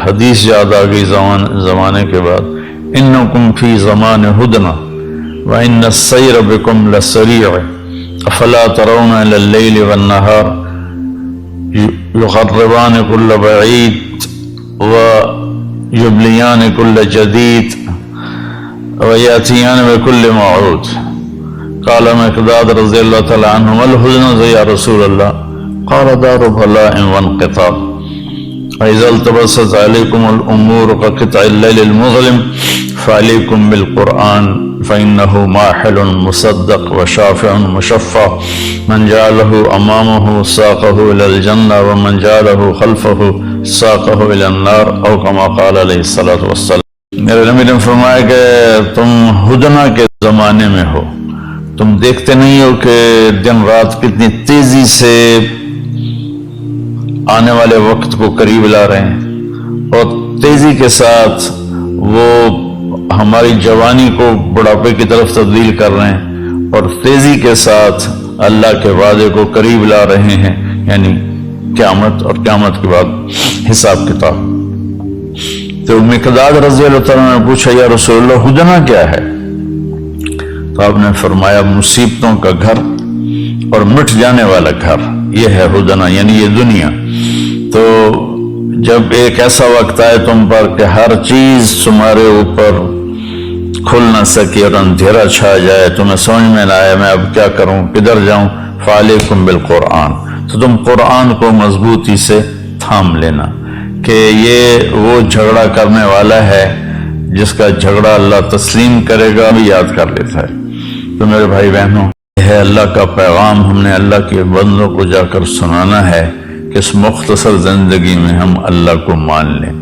حدیث یاد آ گئی زمانے کے بعد، انکم فی زمان ہدنا وان السیر بکم لسریع افلا ترون الی اللیل والنہار یقربان کل بعید ویبلیان کل جدید ویاتیان بکل موعود۔ قال مقداد رضی اللہ تعالی عنہ ما الحزن یا رسول اللہ؟ قال دار بلاء وانقطاع وإذا التبست عليكم الأمور كقطع الليل المظلم فعليكم بالقرآن فإنه ماحل مصدق وشافع مشفع من جعله أمامه ساقه إلى الجنة ومن جعله خلفه ساقه إلى النار أو كما قال عليه الصلاة والسلام۔ میرے نبی نے فرمایا کہ تم ہدنا کے زمانے میں ہو، تم دیکھتے نہیں ہو کہ دن رات کتنی تیزی سے آنے والے وقت کو قریب لا رہے ہیں، اور تیزی کے ساتھ وہ ہماری جوانی کو بڑھاپے کی طرف تبدیل کر رہے ہیں، اور تیزی کے ساتھ اللہ کے وعدے کو قریب لا رہے ہیں، یعنی قیامت، اور قیامت کے بعد حساب کتاب۔ تو مقداد رضی اللہ تعالیٰ نے پوچھا یا رسول اللہ ہدنا کیا ہے؟ تو آپ نے فرمایا مصیبتوں کا گھر اور مٹ جانے والا گھر، یہ ہے ہدنا، یعنی یہ دنیا۔ تو جب ایک ایسا وقت آئے تم پر کہ ہر چیز تمہارے اوپر کھل نہ سکے اور اندھیرا چھا جائے، تمہیں سمجھ میں نہ آئے میں اب کیا کروں، کدھر جاؤں، فعلیکم بالقرآن، تو تم قرآن کو مضبوطی سے تھام لینا، کہ یہ وہ جھگڑا کرنے والا ہے جس کا جھگڑا اللہ تسلیم کرے گا بھی یاد کر لیتا ہے۔ تو میرے بھائی بہنوں، یہ ہے اللہ کا پیغام، ہم نے اللہ کے بندوں کو جا کر سنانا ہے کہ اس مختصر زندگی میں ہم اللہ کو مان لیں۔